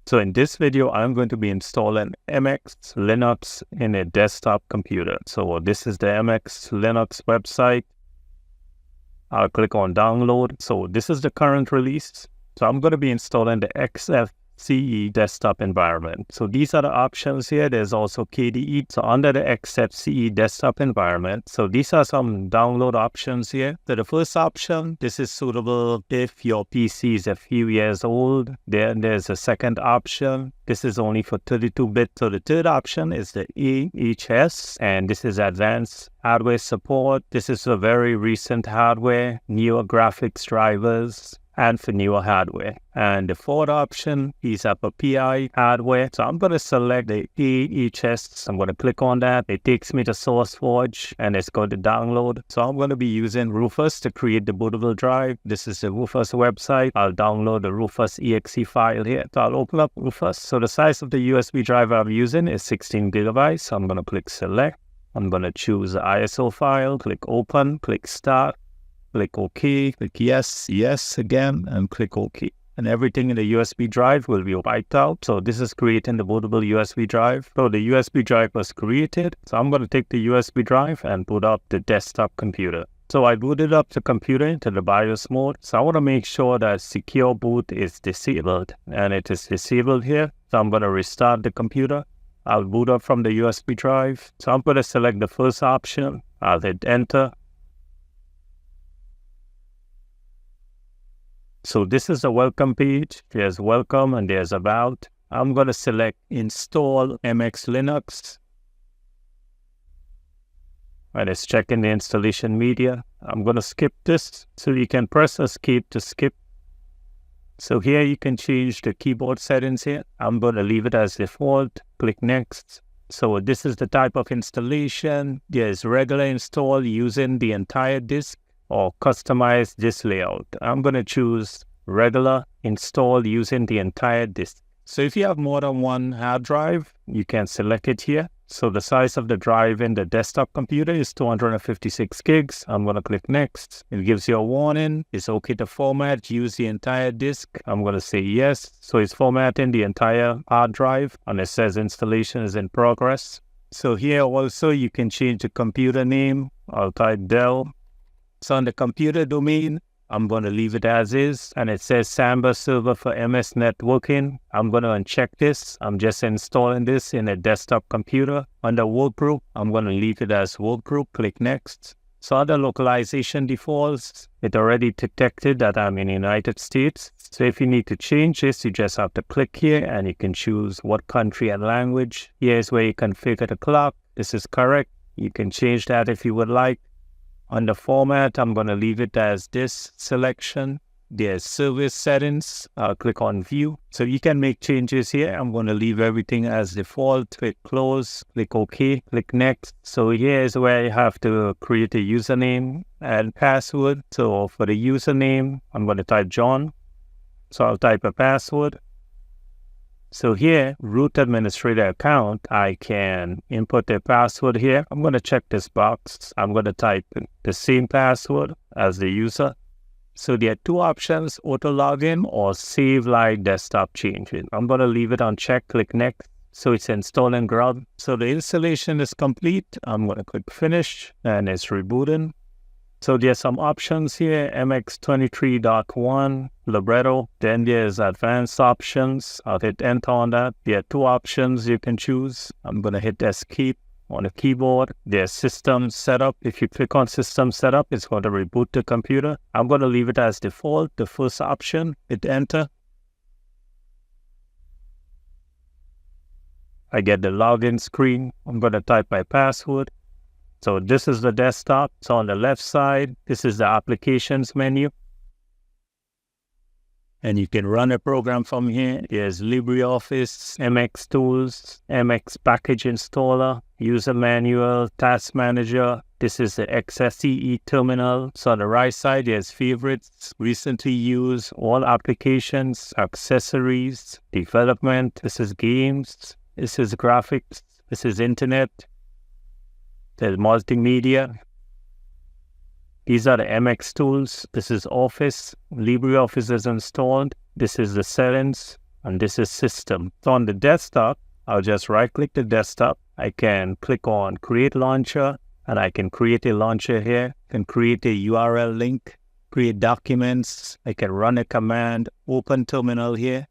So in this video, I'm going to be installing MX Linux in a desktop computer. So this is the MX Linux website. I'll click on download. So this is the current release. So I'm going to be installing the XFCE desktop environment. So these are the options here. There's also KDE. So under the XFCE desktop environment, so these are some download options here. So the first option, this is suitable if your PC is a few years old. Then there's a second option. This is only for 32-bit. So the third option is the AHS, and this is advanced hardware support. This is a very recent hardware, newer graphics drivers, and for newer hardware. And the fourth option is up a PI hardware. So I'm going to select the AHS. I'm going to click on that. It takes me to SourceForge and it's going to download. So I'm going to be using Rufus to create the bootable drive. This is the Rufus website. I'll download the Rufus exe file here. So I'll open up Rufus. So the size of the USB drive I'm using is 16 gigabytes. So I'm going to click select. I'm going to choose the ISO file, click open, click start. Click OK, click yes, yes again, and click OK. And everything in the USB drive will be wiped out. So this is creating the bootable USB drive. So the USB drive was created. So I'm going to take the USB drive and boot up the desktop computer. So I booted up the computer into the BIOS mode. So I want to make sure that secure boot is disabled. And it is disabled here. So I'm going to restart the computer. I'll boot up from the USB drive. So I'm going to select the first option. I'll hit enter. So this is the welcome page. There's welcome and there's about. I'm going to select install MX Linux. And it's checking the installation media. I'm going to skip this. So you can press escape to skip. So here you can change the keyboard settings here. I'm going to leave it as default. Click next. So this is the type of installation. There's regular install using the entire disk, or customize this layout. I'm going to choose regular install using the entire disk. So if you have more than one hard drive, you can select it here. So the size of the drive in the desktop computer is 256 gigs. I'm going to click next. It gives you a warning. It's okay to format, use the entire disk. I'm going to say yes. So it's formatting the entire hard drive, and it says installation is in progress. So here also you can change the computer name. I'll type Dell. So on the computer domain, I'm going to leave it as is. And it says Samba server for MS networking. I'm going to uncheck this. I'm just installing this in a desktop computer. Under workgroup, I'm going to leave it as workgroup. Click next. So other localization defaults, it already detected that I'm in the United States. So if you need to change this, you just have to click here and you can choose what country and language. Here's where you configure the clock. This is correct. You can change that if you would like. Under format, I'm going to leave it as this selection. There's service settings. I'll click on view. So you can make changes here. I'm going to leave everything as default. Click close, click OK, click next. So here's where you have to create a username and password. So for the username, I'm going to type John. So I'll type a password. So here, root administrator account, I can input a password here. I'm going to check this box. I'm going to type the same password as the user. So there are two options, auto login or save live desktop changes. I'm going to leave it on check, click next. So it's install and grub. So the installation is complete. I'm going to click finish and it's rebooting. So there's some options here, MX23.1, libretto. Then there's advanced options. I'll hit enter on that. There are two options you can choose. I'm going to hit escape on the keyboard. There's system setup. If you click on system setup, it's going to reboot the computer. I'm going to leave it as default. The first option, hit enter. I get the login screen. I'm going to type my password. So this is the desktop. So on the left side, this is the applications menu. And you can run a program from here. There's LibreOffice, MX Tools, MX Package Installer, User Manual, Task Manager. This is the XFCE terminal. So on the right side, there's favorites, recently used, all applications, accessories, development. This is games. This is graphics. This is internet. There's multimedia. These are the MX tools. This is Office. LibreOffice is installed. This is the settings. and this is system. So on the desktop, I'll just right click the desktop. I can click on create launcher, and I can create a launcher here. I can create a URL link, create documents. I can run a command, open terminal here.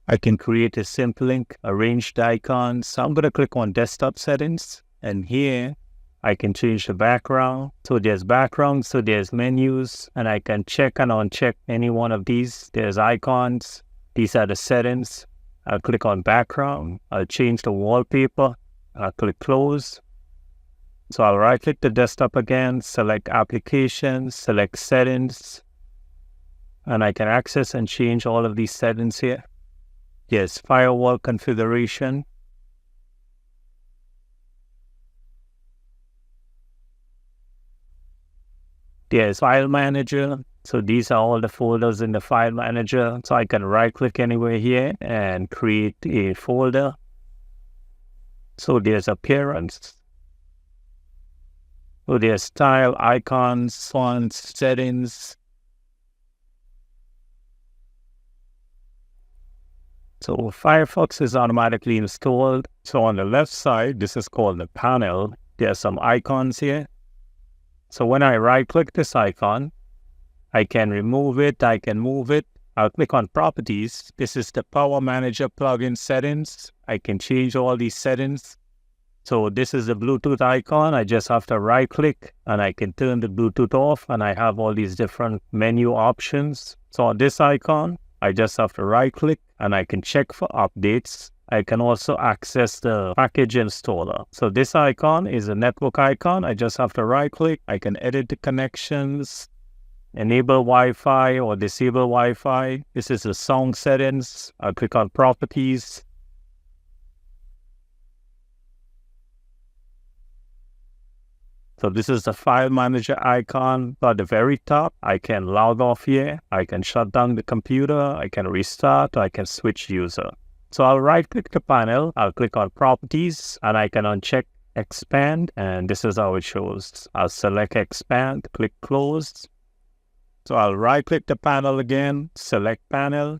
I can create a simple link, arrange the icons. So I'm going to click on desktop settings, and here I can change the background. So there's background, so there's menus, and I can check and uncheck any one of these. There's icons. These are the settings. I'll click on background. I'll change the wallpaper. I'll click close. So I'll right click the desktop again, select applications, select settings, and I can access and change all of these settings here. Yes, firewall configuration. There's file manager. So these are all the folders in the file manager. So I can right click anywhere here and create a folder. So there's appearance. So there's style, icons, fonts, settings. So Firefox is automatically installed. So on the left side, this is called the panel. There's some icons here. So when I right click this icon, I can remove it, I can move it. I'll click on properties. This is the Power Manager plugin settings. I can change all these settings. So this is the Bluetooth icon. I just have to right click and I can turn the Bluetooth off, and I have all these different menu options. So on this icon, I just have to right click and I can check for updates. I can also access the package installer. So this icon is a network icon. I just have to right click. I can edit the connections, enable Wi-Fi or disable Wi-Fi. This is the sound settings. I'll click on properties. So this is the file manager icon. At the very top, I can log off here. I can shut down the computer. I can restart. I can switch user. So I'll right click the panel. I'll click on properties and I can uncheck expand. And this is how it shows. I'll select expand, click close. So I'll right click the panel again, select panel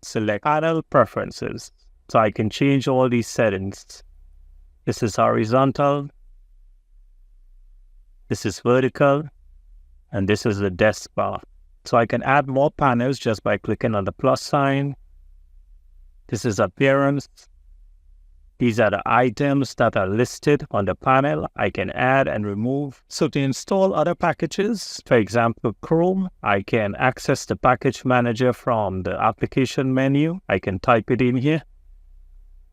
preferences. So I can change all these settings. This is horizontal. This is vertical, and this is the desk bar. So I can add more panels just by clicking on the plus sign. This is appearance. These are the items that are listed on the panel. I can add and remove. So to install other packages, for example, Chrome, I can access the package manager from the application menu. I can type it in here.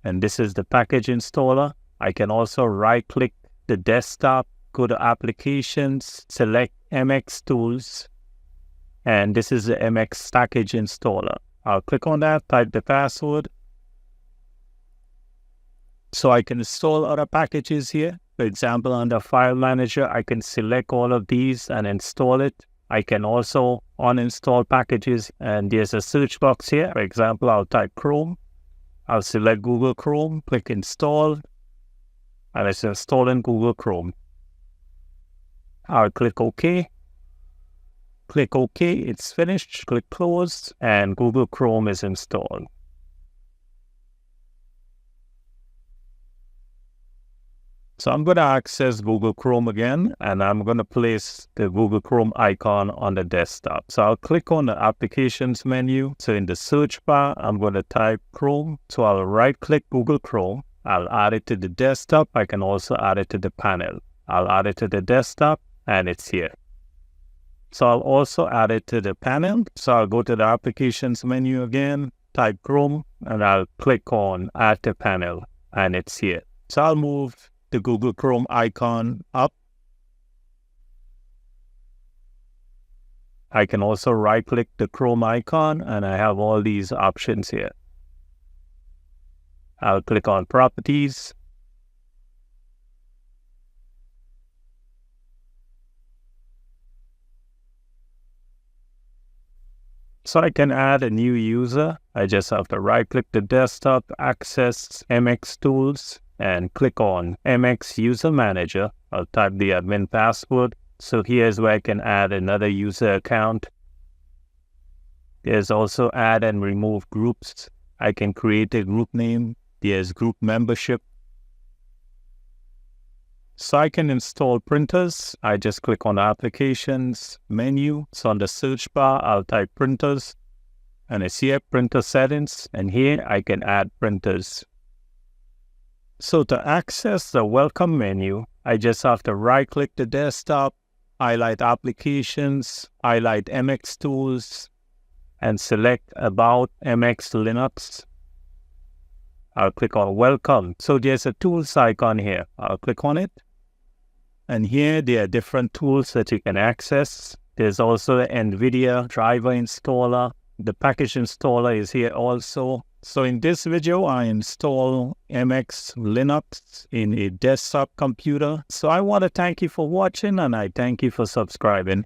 And this is the package installer. I can also right click the desktop, go to applications, select MX tools, and this is the MX package installer. I'll click on that, type the password. So I can install other packages here. For example, under file manager, I can select all of these and install it. I can also uninstall packages, and there's a search box here. For example, I'll type Chrome. I'll select Google Chrome, click install, and it's installing Google Chrome. I'll click OK. Click OK, it's finished. Click close, and Google Chrome is installed. So I'm going to access Google Chrome again, and I'm going to place the Google Chrome icon on the desktop. So I'll click on the applications menu. So in the search bar, I'm going to type Chrome. So I'll right click Google Chrome. I'll add it to the desktop. I can also add it to the panel. I'll add it to the desktop, and it's here. So I'll also add it to the panel. So I'll go to the applications menu again, type Chrome, and I'll click on add to panel, and it's here. So I'll move the Google Chrome icon up. I can also right click the Chrome icon, and I have all these options here. I'll click on properties. So I can add a new user. I just have to right click the desktop, access MX tools, and click on MX user manager. I'll type the admin password. So here's where I can add another user account. There's also add and remove groups. I can create a group name. There's group membership. So I can install printers. I just click on the applications menu. So on the search bar, I'll type printers. And it's here, printer settings. And here I can add printers. So to access the welcome menu, I just have to right click the desktop, highlight applications, highlight MX tools, and select about MX Linux. I'll click on welcome. So there's a tools icon here. I'll click on it. And here there are different tools that you can access. There's also the NVIDIA driver installer. The package installer is here also. So in this video, I install MX Linux in a desktop computer. So I want to thank you for watching, and I thank you for subscribing.